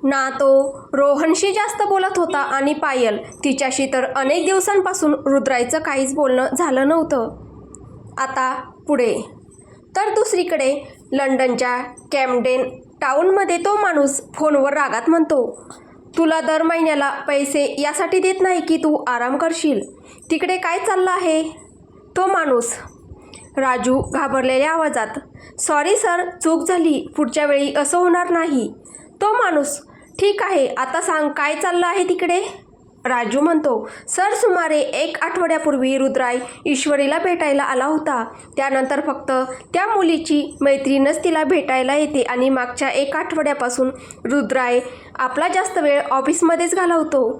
ना तो रोहनशी जास्त बोलत होता आणि पायल तिच्याशी तर अनेक दिवसांपासून रुद्रायचं काहीच बोलणं झालं नव्हतं. आता पुढे तर दुसरीकडे लंडनच्या कॅम्डेन टाऊनमध्ये तो माणूस फोनवर रागात म्हणतो, तुला दर महिन्याला पैसे यासाठी देत नाही की तू आराम करशील. तिकडे काय चाललं आहे. तो माणूस राजू घाबरलेल्या आवाजात, सॉरी सर, चूक झाली, पुढच्या वेळी असं होणार नाही. तो माणूस, ठीक आहे, आता सांग काय चाललं आहे तिकडे. राजू म्हणतो, सर, सुमारे 1 आठवड्यापूर्वी रुद्राय ईश्वरीला भेटायला आला होता. त्यानंतर फक्त त्या मुलीची मैत्रीणच तिला भेटायला येते आणि मागच्या 1 आठवड्यापासून रुद्राय आपला जास्त वेळ ऑफिसमध्येच घालवतो.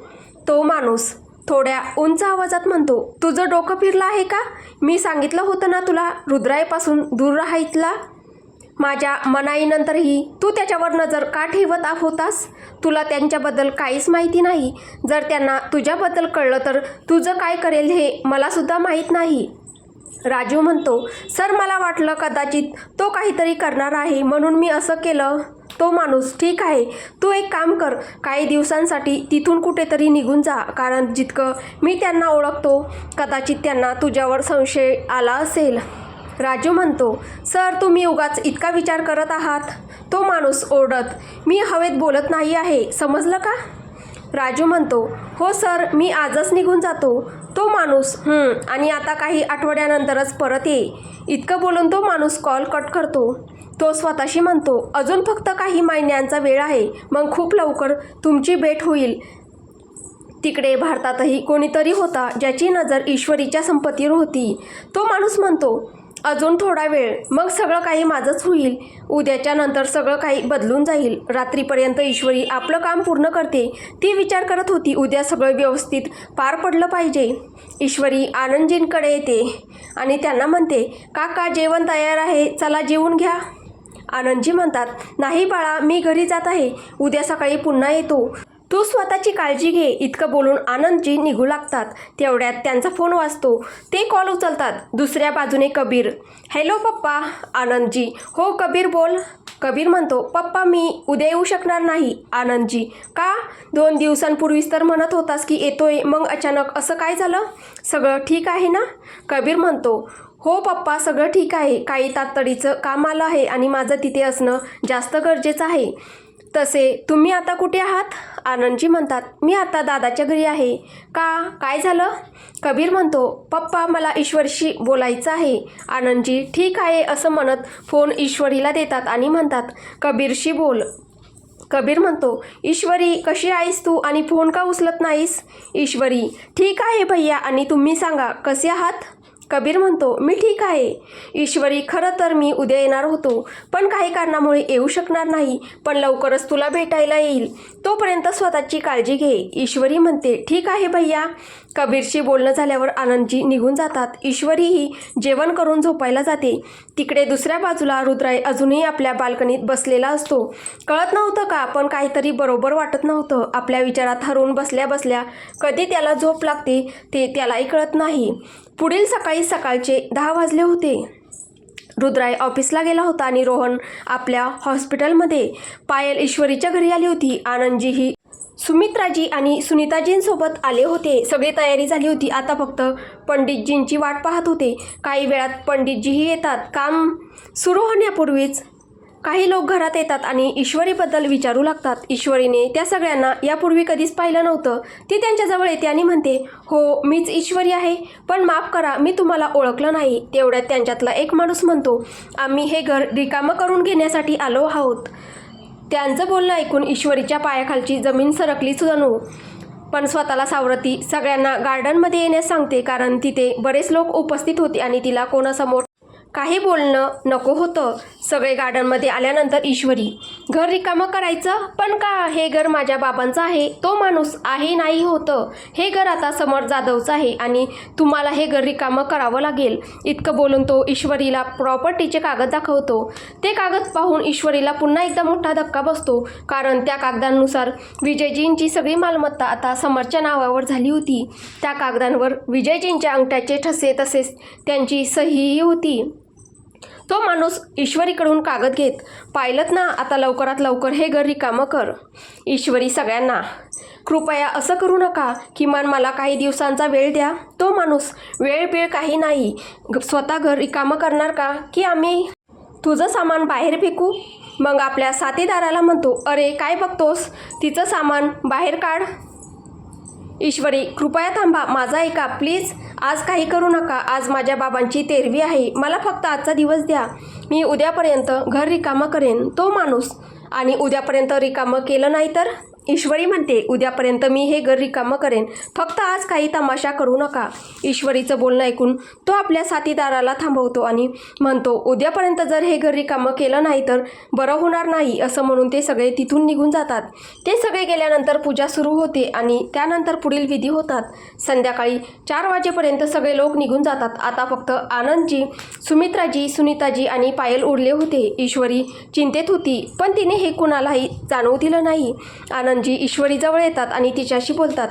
तो माणूस थोड्या उंच आवाजात म्हणतो, तुझं डोकं फिरलं आहे का. मी सांगितलं होतं ना तुला रुद्रायपासून दूर राहायला. माझ्या मनाईनंतरही तू त्याच्यावर नजर का ठेवत होतास. तुला त्यांच्याबद्दल काहीच माहिती नाही. जर त्यांना तुझ्याबद्दल कळलं तर तुझं काय करेल हे मलासुद्धा माहीत नाही. राजू म्हणतो, सर, मला वाटलं कदाचित तो काहीतरी करणार आहे म्हणून मी असं केलं. तो माणूस, ठीक आहे, तू एक काम कर, काही दिवसांसाठी तिथून कुठेतरी निघून जा, कारण जितकं मी त्यांना ओळखतो कदाचित त्यांना तुझ्यावर संशय आला असेल. राजू म्हणतो, सर, तुम्ही उगाच इतका विचार करत आहात. तो माणूस ओरडत, मी हवेत बोलत नाही आहे, समजलं का. राजू म्हणतो, हो सर, मी आजच निघून जातो. तो माणूस, आणि आता काही आठवड्यानंतरच परत ये. इतकं बोलून तो माणूस कॉल कट करतो. तो स्वतःशी म्हणतो, अजून फक्त काही महिन्यांचा वेळ आहे, मग खूप लवकर तुमची भेट होईल. तिकडे भारतातही कोणीतरी होता ज्याची नजर ईश्वरीच्या संपत्तीवर होती. तो माणूस म्हणतो, अजून थोडा वेळ, मग सगळं काही माझंच होईल. उद्याच्या नंतर सगळं काही बदलून जाईल. रात्रीपर्यंत ईश्वरी आपलं काम पूर्ण करते. ती विचार करत होती उद्या सगळं व्यवस्थित पार पडलं पाहिजे. ईश्वरी आनंदजींकडे येते आणि त्यांना म्हणते, काका, जेवण तयार आहे, चला जेवून घ्या. आनंदजी म्हणतात, नाही बाळा, मी घरी जात आहे, उद्या सकाळी पुन्हा येतो, तू स्वतःची काळजी घे. इतकं बोलून आनंदजी निघू लागतात. तेवढ्यात त्यांचा फोन वाजतो. ते कॉल उचलतात. दुसऱ्या बाजूने कबीर, हॅलो पप्पा. आनंदजी, हो कबीर, बोल. कबीर म्हणतो, पप्पा, मी उद्या येऊ शकणार नाही. आनंदजी, का. 2 दिवसांपूर्वीच तर म्हणत होतास की येतोय, मग अचानक असं काय झालं. सगळं ठीक आहे ना. कबीर म्हणतो, हो पप्पा, सगळं ठीक आहे. काही तातडीचं काम आलं आहे आणि माझं तिथे असणं जास्त गरजेचं आहे. तसे तुम्ही आता कुठे आहात. आनंदजी म्हणतात, मी आता दादाच्या घरी आहे. का, काय झालं. कबीर म्हणतो, पप्पा, मला ईश्वरीशी बोलायचं आहे. आनंदजी, ठीक आहे असं म्हणत फोन ईश्वरीला देतात आणि म्हणतात, कबीरशी बोल. कबीर म्हणतो, ईश्वरी, कशी आहेस तू आणि फोन का उचलत नाहीस. ईश्वरी, ठीक आहे भैया, आणि तुम्ही सांगा कसे आहात. कबीर म्हणतो, मी ठीक आहे. ईश्वरी, खरं तर मी उद्या येणार होतो, पण काही कारणामुळे येऊ शकणार नाही, पण लवकरच तुला भेटायला येईल. तोपर्यंत स्वतःची काळजी घे. ईश्वरी म्हणते, ठीक आहे भैया. कबीरशी बोलणं झाल्यावर आनंदजी निघून जातात. ईश्वरीही जेवण करून झोपायला जाते. तिकडे दुसऱ्या बाजूला रुद्राय अजूनही आपल्या बाल्कनीत बसलेला असतो. कळत नव्हतं का, पण काहीतरी बरोबर वाटत नव्हतं. आपल्या विचारात हरवून बसल्या बसल्या कधी त्याला झोप लागते ते त्यालाही कळत नाही. पुढील सकाळी सकाळचे 10 वाजले होते. रुद्राय ऑफिसला गेला होता आणि रोहन आपल्या हॉस्पिटलमध्ये. पायल ईश्वरीच्या घरी आली होती. आनंदजीही सुमित्राजी आणि सुनीताजींसोबत आले होते. सगळी तयारी झाली होती. आता फक्त पंडितजींची वाट पाहत होते. काही वेळात पंडितजीही येतात. काम सुरू होण्यापूर्वीच काही लोक घरात येतात आणि ईश्वरीबद्दल विचारू लागतात. ईश्वरीने त्या सगळ्यांना यापूर्वी कधीच पाहिलं नव्हतं. ती त्यांच्याजवळ येते आणि म्हणते, हो, मीच ईश्वरी आहे, पण माफ करा, मी तुम्हाला ओळखलं नाही. तेवढ्यात त्यांच्यातला एक माणूस म्हणतो, आम्ही हे घर रिकामं करून घेण्यासाठी आलो आहोत. त्यांचं बोलणं ऐकून ईश्वरीच्या पायाखालची जमीन सरकली जणू. पण स्वतःला सावरती सगळ्यांना गार्डनमध्ये येण्यास सांगते, कारण तिथे बरेच लोक उपस्थित होते आणि तिला कोणासमोर काही बोलणं नको होतं. सगळे गार्डनमध्ये आल्यानंतर ईश्वरी, घर रिकामं करायचं, पण का, हे घर माझ्या बाबांचं आहे. तो माणूस, आहे नाही होतं, हे घर आता समर जाधवचं आहे आणि तुम्हाला हे घर रिकामं करावं लागेल. इतकं बोलून तो ईश्वरीला प्रॉपर्टीचे कागद दाखवतो. ते कागद पाहून ईश्वरीला पुन्हा एकदा मोठा धक्का बसतो, कारण त्या कागदांनुसार विजयजींची सगळी मालमत्ता आता समरच्या नावावर झाली होती. त्या कागदांवर विजयजींच्या अंगठ्याचे ठसे तसेच त्यांची सहीही होती. तो माणूस ईश्वरीकडून कागद घेत, पाहिलंत ना, आता लवकरात लवकर हे घर रिकामं कर. ईश्वरी सगळ्यांना, कृपया असं करू नका, किमान मला काही दिवसांचा वेळ द्या. तो माणूस, वेळ काही नाही, स्वतः घर रिकामं करणार का, की आम्ही तुझं सामान बाहेर फेकू. मग आपल्या साथीदाराला म्हणतो, अरे काय बघतोस, तिचं सामान बाहेर काढ. ईश्वरी, कृपया थांबा, माझा ऐका प्लीज, आज काही करू नका. आज माझ्या बाबांची 13वी आहे, मला फक्त आजचा दिवस द्या. मी उद्यापर्यंत घर रिकामं करेन. तो माणूस, आणि उद्यापर्यंत रिकामं केलं नाही तर. ईश्वरी म्हणते, उद्यापर्यंत मी हे घर रिकामं करेन, फक्त आज काही तमाशा करू नका. ईश्वरीचं बोलणं ऐकून तो आपल्या साथीदाराला थांबवतो आणि म्हणतो, उद्यापर्यंत जर हे घर रिकामं केलं नाही तर बरं होणार नाही. असं म्हणून ते सगळे तिथून निघून जातात. ते सगळे गेल्यानंतर पूजा सुरू होते आणि त्यानंतर पुढील विधी होतात. संध्याकाळी 4 वाजेपर्यंत सगळे लोक निघून जातात. आता फक्त आनंदजी, सुमित्राजी, सुनीताजी आणि पायल उरले होते. ईश्वरी चिंतेत होती, पण तिने हे कुणालाही जाणवू दिलं नाही. आनंदजी ईश्वरीजवळ येतात आणि तिच्याशी बोलतात.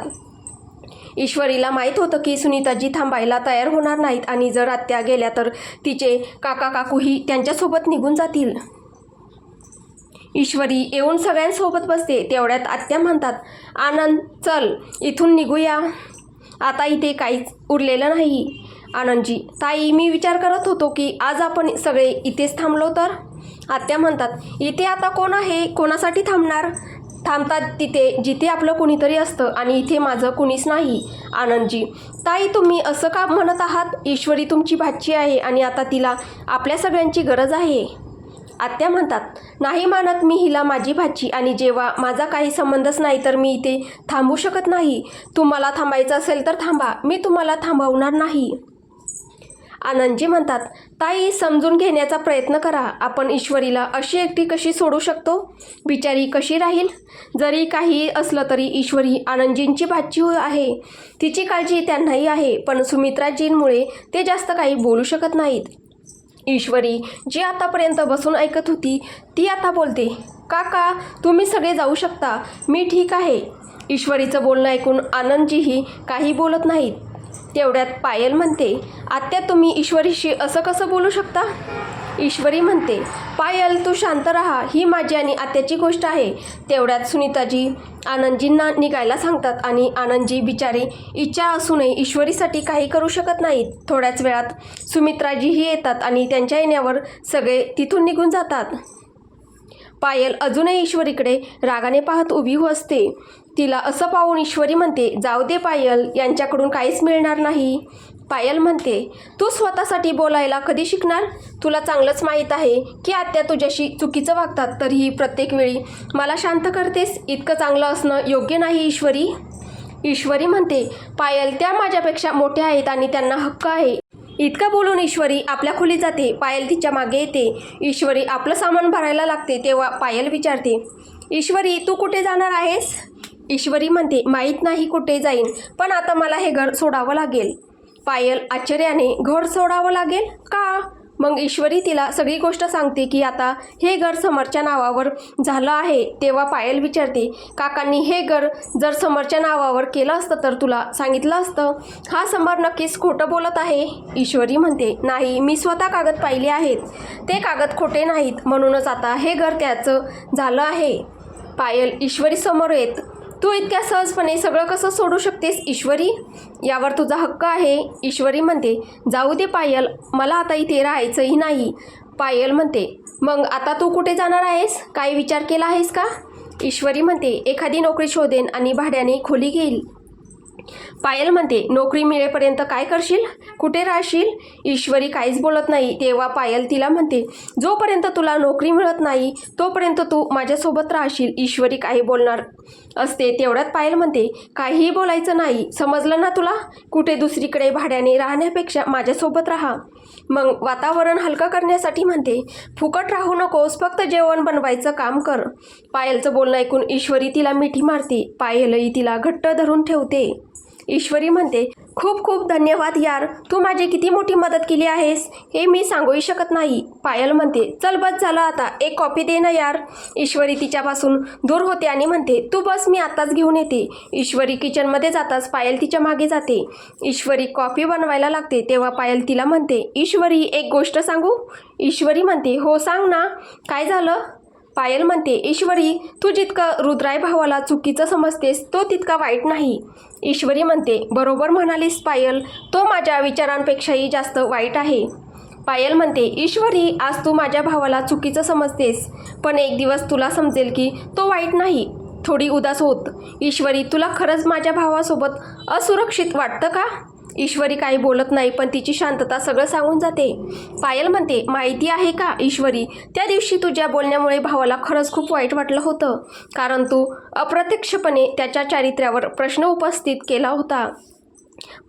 ईश्वरीला माहीत होतं की सुनीताजी थांबायला तयार होणार नाहीत आणि जर आत्या गेल्या तर तिचे काका काकूही त्यांच्यासोबत निघून जातील. ईश्वरी येऊन सगळ्यांसोबत बसते. तेवढ्यात आत्या म्हणतात, आनंद चल इथून निघूया, आता इथे काहीच उरलेलं नाही. आनंदजी, ताई मी विचार करत होतो की आज आपण सगळे इथेच थांबलो तर. आत्या म्हणतात, इथे आता कोण आहे, कोणासाठी थांबतात तिथे जिथे आपलं कुणीतरी असतं आणि इथे माझं कुणीच नाही. आनंदजी, ताई तुम्ही असं का म्हणत आहात, ईश्वरी तुमची भाची आहे आणि आता तिला आपल्या सगळ्यांची गरज आहे. आत्या म्हणतात, नाही मानत मी हिला माझी भाची, आणि जेव्हा माझा काही संबंधच नाही तर मी इथे थांबू शकत नाही. तुम्हाला थांबायचं असेल तर थांबा, मी तुम्हाला थांबवणार नाही. आनंदजी म्हणतात, ताई समजून घेण्याचा प्रयत्न करा. आपण ईश्वरीला अशी एकटी कशी सोडू शकतो, बिचारी कशी राहील. जरी काही असलं तरी ईश्वरी आनंदजींची भाची आहे, तिची काळजी त्यांनाही आहे, पण सुमित्राजींमुळे ते जास्त काही बोलू शकत नाहीत. ईश्वरी जी आतापर्यंत बसून ऐकत होती ती आता बोलते, काका तुम्ही सगळे जाऊ शकता, मी ठीक आहे. ईश्वरीचं बोलणं ऐकून आनंदजीही काही बोलत नाहीत. तेवढ्यात पायल म्हणते, आत्या तुम्ही ईश्वरीशी असं कसं बोलू शकता. ईश्वरी म्हणते, पायल तू शांत राहा, ही माझी आणि आत्याची गोष्ट आहे. तेवढ्यात सुनीताजी आनंदजींना निघायला सांगतात आणि आनंदजी बिचारे इच्छा असूनही ईश्वरीसाठी काही करू शकत नाहीत. थोड्याच वेळात सुमित्राजीही येतात आणि त्यांच्या येण्यावर सगळे तिथून निघून जातात. पायल अजूनही ईश्वरीकडे रागाने पाहत उभी असते. तिला असं पाहून ईश्वरी म्हणते, जाऊ दे पायल, यांच्याकडून काहीच मिळणार नाही. पायल म्हणते, तू स्वतःसाठी बोलायला कधी शिकणार. तुला चांगलंच माहीत आहे की आत्या तुझ्याशी चुकीचं वागतात, तरीही प्रत्येक वेळी मला शांत करतेस. इतकं चांगलं असणं योग्य नाही ईश्वरी. ईश्वरी म्हणते, पायल त्या माझ्यापेक्षा मोठ्या आहेत आणि त्यांना हक्क आहे. इतकं बोलून ईश्वरी आपल्या खोलीत जाते. पायल तिच्या मागे येते. ईश्वरी आपलं सामान भरायला लागते तेव्हा पायल विचारते, ईश्वरी तू कुठे जाणार आहेस. ईश्वरी म्हणते, माहीत नाही कुठे जाईन, पण आता मला हे घर सोडावं लागेल. पायल आश्चर्याने, घर सोडावं लागेल का. मग ईश्वरी तिला सगळी गोष्ट सांगते की आता हे घर समरच्या नावावर झालं आहे. तेव्हा पायल विचारते, काकांनी हे घर जर समरच्या नावावर केलं असतं तर तुला सांगितलं असतं. हा समर नक्कीच खोटं बोलत आहे. ईश्वरी म्हणते, नाही मी स्वतः कागद पाहिले आहेत, ते कागद खोटे नाहीत, म्हणूनच आता हे घर त्याचं झालं आहे. पायल ईश्वरी समोर येत, तू इतक्या सहजपणे सगळं कसं सोडू शकतेस ईश्वरी, यावर तुझा हक्क आहे. ईश्वरी म्हणते, जाऊ दे पायल, मला आता इथे राहायचंही नाही. पायल म्हणते, मग आता तू कुठे जाणार आहेस, काही विचार केला आहेस का. ईश्वरी म्हणते, एखादी नोकरी शोधेन आणि भाड्याने खोली घेईल. पायल म्हणते, नोकरी मिळेपर्यंत काय करशील, कुठे राहशील. ईश्वरी काहीच बोलत नाही. तेव्हा पायल तिला म्हणते, जोपर्यंत तुला नोकरी मिळत नाही तोपर्यंत तू माझ्यासोबत राहशील. ईश्वरी काही बोलणार असते तेवढ्यात पायल म्हणते, काहीही बोलायचं नाही, समजलं ना तुला, कुठे दुसरीकडे भाड्याने राहण्यापेक्षा माझ्यासोबत राहा. मग वातावरण हलकं करण्यासाठी म्हणते, फुकट राहू नकोस, फक्त जेवण बनवायचं काम कर. पायलचं बोलणं ऐकून ईश्वरी तिला मिठी मारते. पायलही तिला घट्ट धरून ठेवते. ईश्वरी म्हणते, खूप खूप धन्यवाद यार, तू माझी किती मोठी मदत केली आहेस हे मी सांगूही शकत नाही. पायल म्हणते, चल बस झालं आता, एक कॉफी दे ना यार. ईश्वरी तिच्यापासून दूर होते आणि म्हणते, तू बस, मी आताच घेऊन येते. ईश्वरी किचनमध्ये जाताच पायल तिच्या मागे जाते. ईश्वरी कॉफी बनवायला लागते तेव्हा पायल तिला म्हणते, ईश्वरी एक गोष्ट सांगू. ईश्वरी म्हणते, हो सांग ना, काय झालं. पायल म्हणते, ईश्वरी तू जितकं रुद्राई भावाला चुकीचं समजतेस तो तितका वाईट नाही. ईश्वरी म्हणते, बरोबर म्हणालीस पायल, तो माझ्या विचारांपेक्षाही जास्त वाईट आहे. पायल म्हणते, ईश्वरी आज तू माझ्या भावाला चुकीचं समजतेस, पण एक दिवस तुला समजेल की तो वाईट नाही. थोडी उदास होत, ईश्वरी तुला खरंच माझ्या भावासोबत असुरक्षित वाटतं का. ईश्वरी काही बोलत नाही, पण तिची शांतता सगळं सांगून जाते. पायल म्हणते, माहिती आहे का ईश्वरी, त्या दिवशी तुझ्या बोलण्यामुळे भावाला खरंच खूप वाईट वाटलं होतं, कारण तू अप्रत्यक्षपणे त्याच्या चारित्र्यावर प्रश्न उपस्थित केला होता.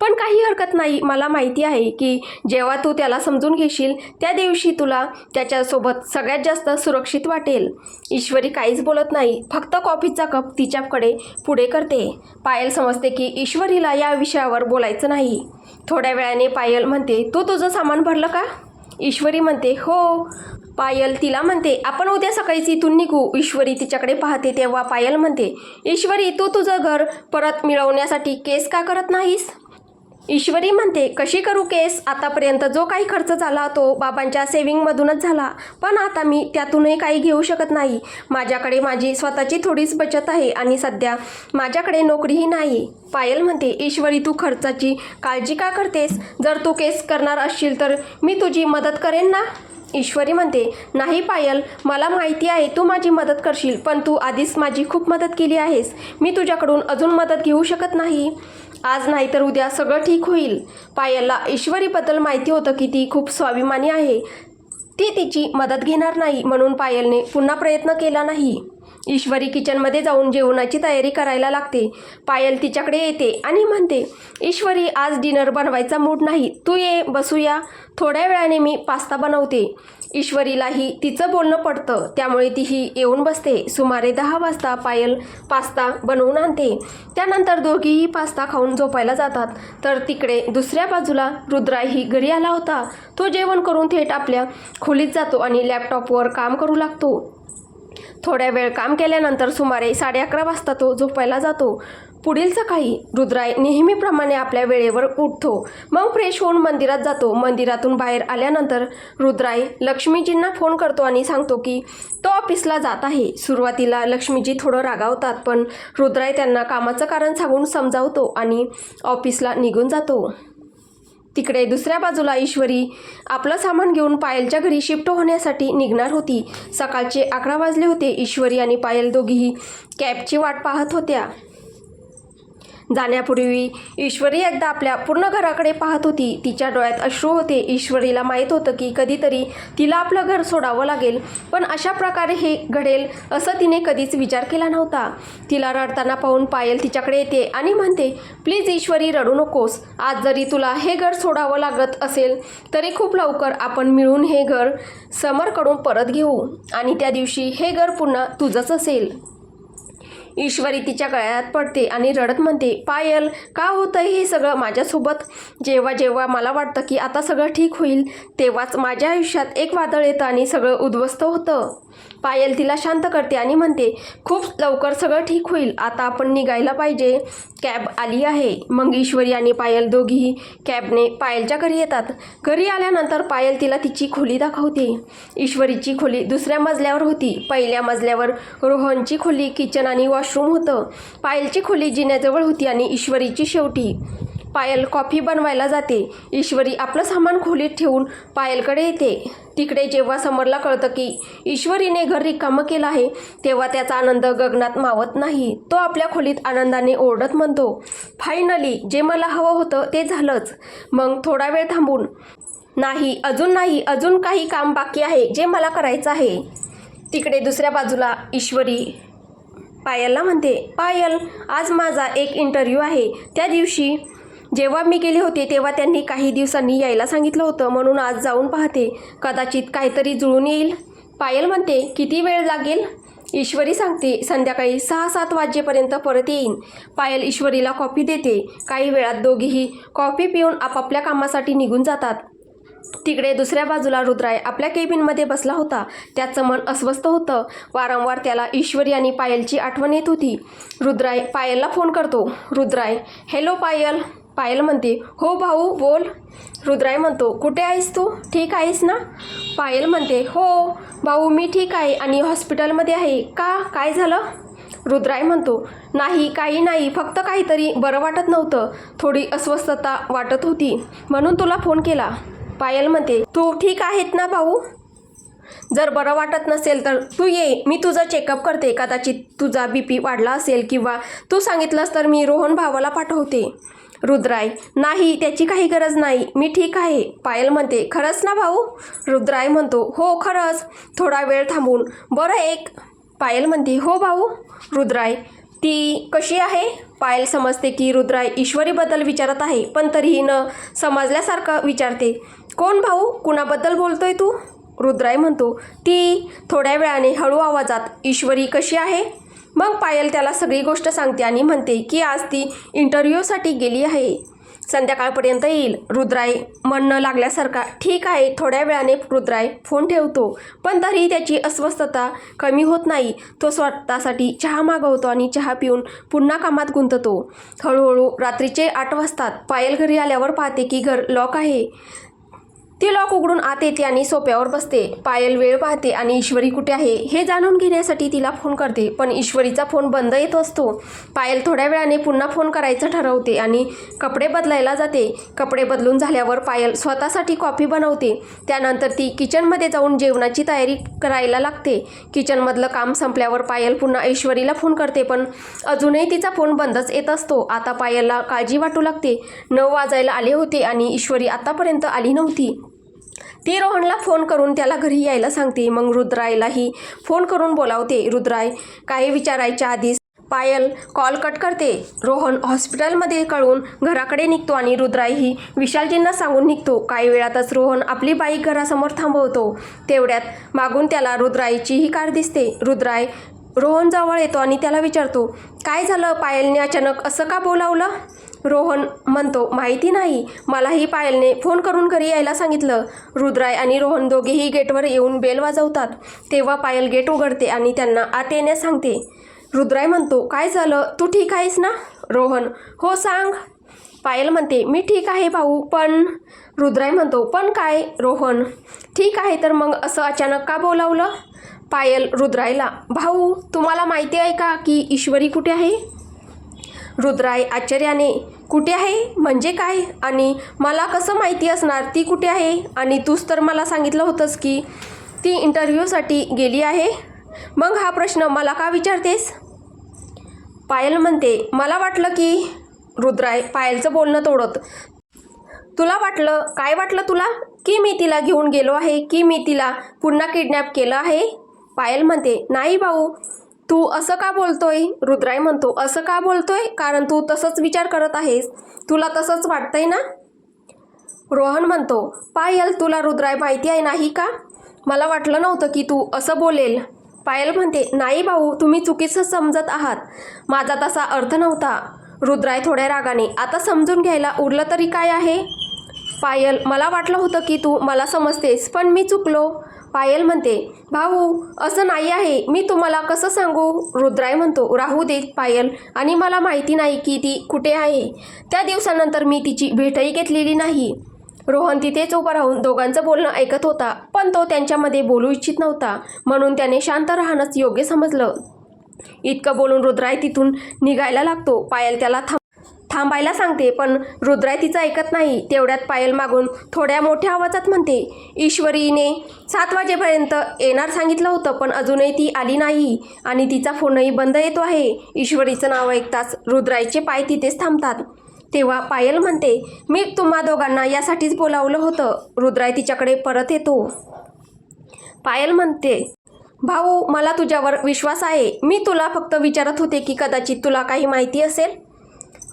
पण काही हरकत नाही, मला माहिती आहे की जेव्हा तू त्याला समजून घेशील त्या दिवशी तुला त्याच्यासोबत सगळ्यात जास्त सुरक्षित वाटेल. ईश्वरी काहीच बोलत नाही, फक्त कॉफीचा कप तिच्याकडे पुढे करते. पायल समजते की ईश्वरीला या विषयावर बोलायचं नाही. थोड्या वेळाने पायल म्हणते, तू तुझं सामान भरलं का. ईश्वरी म्हणते, हो. पायल तिला म्हणते, आपण उद्या सकाळीच इथून निघू. ईश्वरी तिच्याकडे पाहते तेव्हा पायल म्हणते, ईश्वरी तू तुझं घर परत मिळवण्यासाठी केस का करत नाहीस. ईश्वरी म्हणते, कशी करू केस, आतापर्यंत जो काही खर्च झाला तो बाबांच्या सेव्हिंगमधूनच झाला, पण आता मी त्यातूनही काही घेऊ शकत नाही. माझ्याकडे माझी स्वतःची थोडीच बचत आहे आणि सध्या माझ्याकडे नोकरीही नाही. पायल म्हणते, ईश्वरी तू खर्चाची काळजी का करतेस, जर तू केस करणार असशील तर मी तुझी मदत करेन ना. ईश्वरी म्हणते, नाही पायल, मला माहिती आहे तू माझी मदत करशील, पण तू आधीच माझी खूप मदत केली आहेस, मी तुझ्याकडून अजून मदत घेऊ शकत नाही. आज नाही तर उद्या सगळं ठीक होईल. पायलला ईश्वरीबद्दल माहिती होतं की ती खूप स्वाभिमानी आहे, ती तिची मदत घेणार नाही, म्हणून पायलने पुन्हा प्रयत्न केला नाही. ईश्वरी किचनमध्ये जाऊन जेवणाची तयारी करायला लागते. पायल तिच्याकडे येते आणि म्हणते, ईश्वरी आज डिनर बनवायचा मूड नाही, तू ये, बसूया, थोड्या वेळाने मी पास्ता बनवते. ईश्वरीलाही तिचं बोलणं पडतं, त्यामुळे तीही येऊन बसते. सुमारे 10 वाजता पायल पास्ता बनवून आणते. त्यानंतर दोघीही पास्ता खाऊन झोपायला जातात. तर तिकडे दुसऱ्या बाजूला रुद्राही घरी आला होता. तो जेवण करून थेट आपल्या खोलीत जातो आणि लॅपटॉपवर काम करू लागतो. थोड्या वेळ काम केल्यानंतर सुमारे 11:30 वाजता तो झोपायला जातो. पुढील सकाळी रुद्राय नेहमीप्रमाणे आपल्या वेळेवर उठतो. मग फ्रेश होऊन मंदिरात जातो. मंदिरातून बाहेर आल्यानंतर रुद्राय लक्ष्मीजींना फोन करतो आणि सांगतो की तो ऑफिसला जात आहे. सुरुवातीला लक्ष्मीजी थोडं रागावतात, पण रुद्राय त्यांना कामाचं कारण सांगून समजावतो आणि ऑफिसला निघून जातो. तिकडे दुसऱ्या बाजूला ईश्वरी आपलं सामान घेऊन पायलच्या घरी शिफ्ट होण्यासाठी निघणार होती. सकाळचे 11 वाजले होते. ईश्वरी आणि पायल दोघीही कॅबची वाट पाहत होत्या. जाण्यापूर्वी ईश्वरी एकदा आपल्या पूर्ण घराकडे पाहत होती. तिच्या डोळ्यात अश्रू होते. ईश्वरीला माहीत होतं की कधीतरी तिला आपलं घर सोडावं लागेल, पण अशा प्रकारे हे घडेल असं तिने कधीच विचार केला नव्हता. तिला रडताना पाहून पायल तिच्याकडे येते आणि म्हणते, प्लीज ईश्वरी रडू नकोस. आज जरी तुला हे घर सोडावं लागत असेल तरी खूप लवकर आपण मिळून हे घर समरकडून परत घेऊ आणि त्या दिवशी हे घर पुन्हा तुझंच असेल. ईश्वरी तिच्या गळ्यात पडते आणि रडत म्हणते, पायल का होतंय हे सगळं माझ्यासोबत. जेव्हा जेव्हा मला वाटतं की आता सगळं ठीक होईल तेव्हाच माझ्या आयुष्यात एक वादळ येतं आणि सगळं उद्ध्वस्त होतं. पायल तिला शांत करते आणि म्हणते, खूप लवकर सगळं ठीक होईल, आता आपण निघायला पाहिजे, कॅब आली आहे. मग ईश्वरी आणि पायल दोघीही कॅबने पायलच्या घरी येतात. घरी आल्यानंतर पायल तिला तिची खोली दाखवते. ईश्वरीची खोली दुसऱ्या मजल्यावर होती. पहिल्या मजल्यावर रोहनची खोली, किचन आणि वॉशरूम होतं. पायलची खोली जिन्याजवळ होती आणि ईश्वरीची शेवटी. पायल कॉफी बनवायला जाते. ईश्वरी आपलं सामान खोलीत ठेवून पायलकडे येते. तिकडे जेव्हा समरला कळतं की ईश्वरीने घर रिकामं केलं आहे तेव्हा त्याचा आनंद गगनात मावत नाही. तो आपल्या खोलीत आनंदाने ओरडत म्हणतो, फायनली जे मला हवं होतं ते झालंच. मग थोडा वेळ थांबून, नाही, अजून काही काम बाकी आहे जे मला करायचं आहे. तिकडे दुसऱ्या बाजूला ईश्वरी पायलला म्हणते, पायल आज माझा एक इंटरव्ह्यू आहे. त्या दिवशी जेव्हा मी गेले होते तेव्हा त्यांनी काही दिवसांनी यायला सांगितलं होतं, म्हणून आज जाऊन पाहते, कदाचित काहीतरी जुळून येईल. पायल म्हणते, किती वेळ लागेल. ईश्वरी सांगते, संध्याकाळी 6-7 वाजेपर्यंत परत येईन. पायल ईश्वरीला कॉफी देते. काही वेळात दोघीही कॉफी पिऊन आपापल्या कामासाठी निघून जातात. तिकडे दुसऱ्या बाजूला रुद्राय आपल्या केबिनमध्ये बसला होता. त्याचं मन अस्वस्थ होतं. वारंवार त्याला ईश्वरी आणि पायलची आठवण येत होती. रुद्राय पायलला फोन करतो. रुद्राय, हॅलो पायल. पायल म्हणते, हो भाऊ बोल. रुद्राय म्हणतो, कुठे आहेस तू? ठीक आहेस ना? पायल म्हणते, हो भाऊ मी ठीक आहे आणि हॉस्पिटलमध्ये आहे. का, काय झालं? रुद्राय म्हणतो, नाही काही नाही, फक्त काहीतरी बरं वाटत नव्हतं. थोडी अस्वस्थता वाटत होती म्हणून तुला फोन केला. पायल म्हणते, तू ठीक आहेत ना भाऊ? जर बरं वाटत नसेल तर तू ये, मी तुझं चेकअप करते. कदाचित तुझा BP वाढला असेल किंवा तू सांगितलंस तर मी रोहन भावाला पाठवते. रुद्राय, नाही त्याची काही गरज नाही, मी ठीक आहे. पायल म्हणते, खरंच ना भाऊ? रुद्राय म्हणतो, हो खरंच. थोडा वेळ थांबून, बरं एक. पायल म्हणते, हो भाऊ. रुद्राय, ती कशी आहे? पायल समजते की रुद्राय ईश्वरीबद्दल विचारत आहे, पण तरीही न समजल्यासारखं विचारते, कोण भाऊ? कुणाबद्दल बोलतोय तू? रुद्राय म्हणतो, ती. थोड्या वेळाने हळू आवाजात, ईश्वरी कशी आहे? मग पायल त्याला सगळी गोष्ट सांगते आणि म्हणते की आज ती इंटरव्ह्यूसाठी गेली आहे, संध्याकाळपर्यंत येईल. रुद्राय म्हणणं लागल्यासारखा, ठीक आहे. थोड्या वेळाने रुद्राय फोन ठेवतो, पण तरीही त्याची अस्वस्थता कमी होत नाही. तो स्वतःसाठी चहा मागवतो आणि चहा पिऊन पुन्हा कामात गुंततो. हळूहळू रात्रीचे 8 वाजतात. पायल घरी आल्यावर पाहते की घर लॉक आहे. ती लॉक उघडून आत येते आणि सोफ्यावर बसते. पायल वेळ पाहते आणि ईश्वरी कुठे आहे हे जाणून घेण्यासाठी तिला फोन करते, पण ईश्वरीचा फोन बंद येत असतो. पायल थोड्या वेळाने पुन्हा फोन करायचं ठरवते आणि कपडे बदलायला जाते. कपडे बदलून झाल्यावर पायल स्वतःसाठी कॉफी बनवते. त्यानंतर ती किचनमध्ये जाऊन जेवणाची तयारी करायला लागते. किचनमधलं काम संपल्यावर पायल पुन्हा ईश्वरीला फोन करते, पण अजूनही तिचा फोन बंदच येत असतो. आता पायलला काळजी वाटू लागते. 9 वाजायला आले होते आणि ईश्वरी आतापर्यंत आली नव्हती. ती रोहनला फोन करून त्याला घरी यायला सांगते. मग रुद्रायलाही फोन करून बोलावते. रुद्राय काही विचारायच्या आधीच पायल कॉल कट करते. रोहन हॉस्पिटलमध्ये कळून घराकडे निघतो आणि रुद्रायही विशालजींना सांगून निघतो. काही वेळातच रोहन आपली बाईक घरासमोर थांबवतो. तेवढ्यात मागून त्याला रुद्रायचीही कार दिसते. रुद्राय रोहन जवळ येतो आणि त्याला विचारतो, काय झालं? पायलने अचानक असं का बोलावलं? रोहन म्हणतो, माहिती नाही, मलाही पायलने फोन करून घरी यायला सांगितलं. रुद्राय आणि रोहन दोघेही गेटवर येऊन बेल वाजवतात. तेव्हा पायल गेट उघडते आणि त्यांना आत येण्यास सांगते. रुद्राय म्हणतो, काय झालं? तू ठीक आहेस ना? रोहन, हो सांग. पायल म्हणते, मी ठीक आहे भाऊ, पण. रुद्राय म्हणतो, पण काय? रोहन, ठीक आहे तर मग असं अचानक का बोलावलं? पायल रुद्रायला, भाऊ तुम्हाला माहिती आहे का की ईश्वरी कुठे आहे? रुद्राय आश्चर्याने, कुठे आहे म्हणजे काय? आणि मला कसं माहिती असणार ती कुठे आहे? आणि तूच तर मला सांगितलं होतंस की ती इंटरव्ह्यूसाठी गेली आहे. मग हा प्रश्न मला का विचारतेस? पायल म्हणते, मला वाटलं की. रुद्राय पायलचं बोलणं तोडत, तुला वाटलं? काय वाटलं तुला? की मी तिला घेऊन गेलो आहे, की मी तिला पुन्हा किडनॅप केलं आहे? पायल म्हणते, नाही भाऊ, तू असं का बोलतोय? रुद्राय म्हणतो, असं का बोलतोय? कारण तू तसंच विचार करत आहेस. तुला तसंच वाटतंय ना? रोहन म्हणतो, पायल तुला रुद्राय माहिती आहे नाही का? मला वाटलं नव्हतं की तू असं बोलेल. पायल म्हणते, नाही भाऊ, तुम्ही चुकीचं समजत आहात. माझा तसा अर्थ नव्हता. रुद्राय थोड्या रागाने, आता समजून घ्यायला उरलं तरी काय आहे? पायल, मला वाटलं होतं की तू मला समजतेस, पण मी चुकलो. पायल म्हणते, भाऊ असं नाही आहे, मी तुम्हाला कसं सांगू? रुद्राय म्हणतो, राहू दे पायल, आणि मला माहिती नाही की ती कुठे आहे. त्या दिवसानंतर मी तिची भेटही घेतलेली नाही. रोहन तिथेच उभा राहून दोघांचं बोलणं ऐकत होता, पण तो त्यांच्यामध्ये बोलू इच्छित नव्हता, म्हणून त्याने शांत राहणंच योग्य समजलं. इतकं बोलून रुद्राय तिथून निघायला लागतो. पायल त्याला थांबायला सांगते, पण रुद्राय तिचं ऐकत नाही. तेवढ्यात पायल मागून थोड्या मोठ्या आवाजात म्हणते, ईश्वरीने 7 वाजेपर्यंत येणार सांगितलं होतं, पण अजूनही ती आली नाही आणि तिचा फोनही बंद येतो आहे. ईश्वरीचं नाव ऐकताच रुद्रायचे पाय तिथेच थांबतात. तेव्हा पायल म्हणते, मी तुम्हा दोघांना यासाठीच बोलावलं होतं. रुद्राय तिच्याकडे परत येतो. पायल म्हणते, भाऊ मला तुझ्यावर विश्वास आहे. मी तुला फक्त विचारत होते की कदाचित तुला काही माहिती असेल.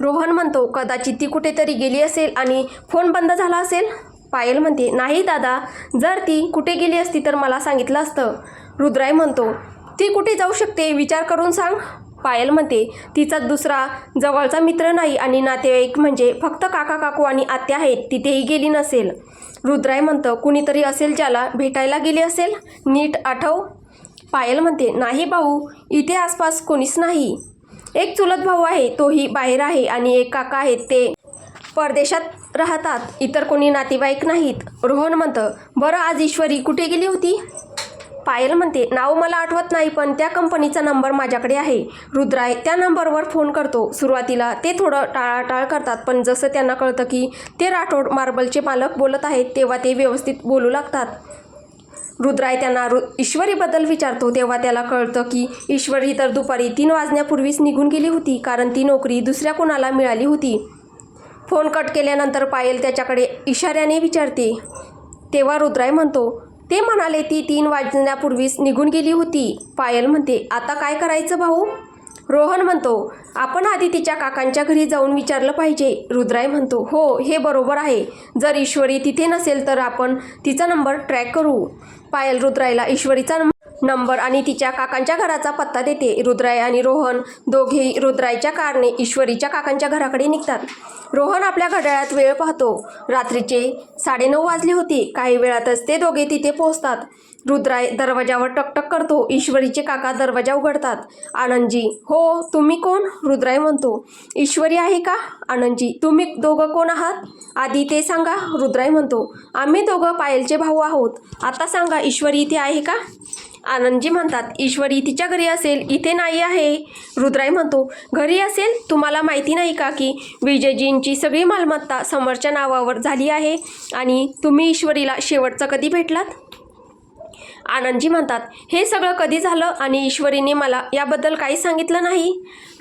रोहन म्हणतो, कदाचित ती कुठेतरी गेली असेल आणि फोन बंद झाला असेल. पायल म्हणते, नाही दादा, जर ती कुठे गेली असती तर मला सांगितलं असतं. रुद्राय म्हणतो, ती कुठे जाऊ शकते विचार करून सांग. पायल म्हणते तिचा दुसरा जवळचा मित्र नाही आणि नातेवाईक म्हणजे फक्त काका काकू आणि आत्या आहेत, तिथेही गेली नसेल. रुद्राय म्हणतं कुणीतरी असेल ज्याला भेटायला गेली असेल, नीट आठव. पायल म्हणते नाही भाऊ, इथे आसपास कोणीच नाही. एक चुलत भाऊ आहे, तोही बाहेर आहे आणि एक काका आहेत, ते परदेशात राहतात. इतर कोणी नातेवाईक नाहीत. रोहन म्हणतं बरं आज ईश्वरी कुठे गेली होती? पायल म्हणते नाव मला आठवत नाही, पण त्या कंपनीचा नंबर माझ्याकडे आहे. रुद्राय त्या नंबरवर फोन करतो. सुरुवातीला ते थोडं टाळाटाळ करतात, पण जसं त्यांना कळतं की ते राठोड मार्बलचे मालक बोलत आहेत तेव्हा ते व्यवस्थित बोलू लागतात. रुद्राय त्यांना ईश्वरीबद्दल विचारतो तेव्हा त्याला कळतं की ईश्वरी तर दुपारी 3 वाजण्यापूर्वीच निघून गेली होती, कारण ती नोकरी दुसऱ्या कोणाला मिळाली होती. फोन कट केल्यानंतर पायल त्याच्याकडे इशाऱ्याने विचारते तेव्हा रुद्राय म्हणतो ते म्हणाले ती 3 वाजण्यापूर्वीच निघून गेली होती. पायल म्हणते आता काय करायचं भाऊ? रोहन म्हणतो आपण आधी तिच्या काकांच्या घरी जाऊन विचारलं पाहिजे. रुद्राय म्हणतो हो हे बरोबर आहे. जर ईश्वरी तिथे नसेल तर आपण तिचा नंबर ट्रॅक करू. पायल रुद्रायला ईश्वरीचा नंबर आणि तिच्या काकांच्या घराचा पत्ता देते. रुद्राय आणि रोहन दोघेही रुद्रायच्या कारने ईश्वरीच्या काकांच्या घराकडे निघतात. रोहन आपल्या घड्याळात वेळ पाहतो. रात्रीचे 9:30 वाजले होते. काही वेळातच ते दोघे तिथे पोहोचतात. रुद्राय दरवाजावर टकटक करतो. ईश्वरीचे काका दरवाजा उघडतात. आनंदजी हो तुम्ही कोण? रुद्राय म्हणतो ईश्वरी आहे का? आनंदजी तुम्ही दोघं कोण आहात? आधी ते सांगा. रुद्राय म्हणतो आम्ही दोघं पायलचे भाऊ आहोत. आता सांगा ईश्वरी इथे आहे का? आनंदजी म्हणतात ईश्वरी तिच्या घरी असेल, इथे नाही आहे. रुद्राय म्हणतो घरी असेल? तुम्हाला माहिती नाही का की विजयजींची सगळी मालमत्ता समरच्या नावावर झाली आहे आणि तुम्ही ईश्वरीला शेवटचं कधी भेटलात? आनंदजी म्हणतात हे सगळं कधी झालं आणि ईश्वरीने मला याबद्दल काही सांगितलं नाही.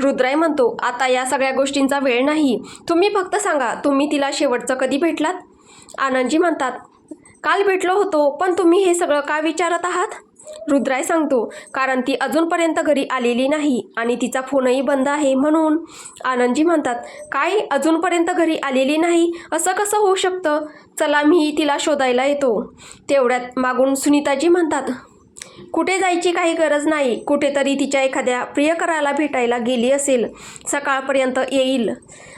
रुद्राय म्हणतो आता या सगळ्या गोष्टींचा वेळ नाही, तुम्ही फक्त सांगा तुम्ही तिला शेवटचं कधी भेटलात? आनंदजी म्हणतात काल भेटलो होतो, पण तुम्ही हे सगळं का विचारत आहात? रुद्राय सांगतो कारण ती अजूनपर्यंत घरी आलेली नाही आणि तिचा फोनही बंद आहे म्हणून. आनंदजी म्हणतात काय अजूनपर्यंत घरी आलेली नाही? असं कसं होऊ शकतं? चला मीही तिला शोधायला येतो. तेवढ्यात मागून सुनीताजी म्हणतात कुठे जायची काही गरज नाही, कुठेतरी तिच्या एखाद्या प्रियकराला भेटायला गेली असेल, सकाळपर्यंत येईल.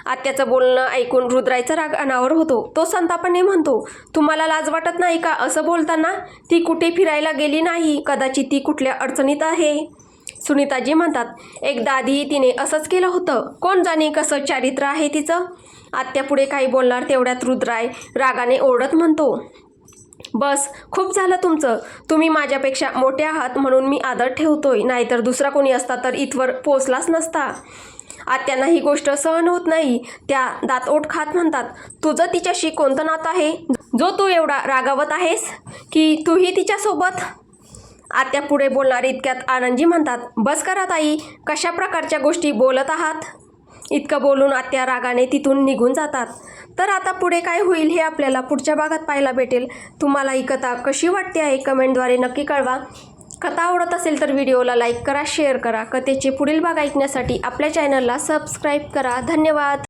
आत्याचं बोलणं ऐकून रुद्रायचा राग अनावर होतो. तो संतापाने म्हणतो तुम्हाला लाज वाटत नाही का असं बोलताना? ती कुठे फिरायला गेली नाही, कदाचित ती कुठल्या अडचणीत आहे. सुनीताजी म्हणतात एकदा आधीही तिने असंच केलं होतं, कोण जाणे कसं चारित्र्य आहे तिचं. आत्या पुढे काही बोलणार तेवढ्यात रुद्राय रागाने ओरडत म्हणतो बस खूप झालं तुमचं, तुम्ही माझ्यापेक्षा मोठे आहात म्हणून मी आदर ठेवतोय, नाहीतर दुसरा कोणी असता तर इथवर पोचलाच नसता. आत्यांना ही गोष्ट सहन होत नाही. त्या दात ओठ खात म्हणतात तुझं तिच्याशी कोणतं नातं आहे जो तू एवढा रागावत आहेस की तूही तिच्यासोबत? आत्या पुढे बोलणार इतक्यात आनंदजी म्हणतात बस करा ताई, कशा प्रकारच्या गोष्टी बोलत आहात? इतकं बोलून आत्या रागाने तिथून निघून जातात. तर आता पुढे काय होईल हे आपल्याला पुढच्या भागात पाहायला भेटेल. तुम्हाला ही कथा कशी वाटते आहे कमेंटद्वारे नक्की कळवा. कथा आवडत असेल तर व्हिडिओला लाईक करा, शेअर करा. कथेचे पुढील भाग ऐकण्यासाठी आपल्या चॅनलला सबस्क्राईब करा. धन्यवाद.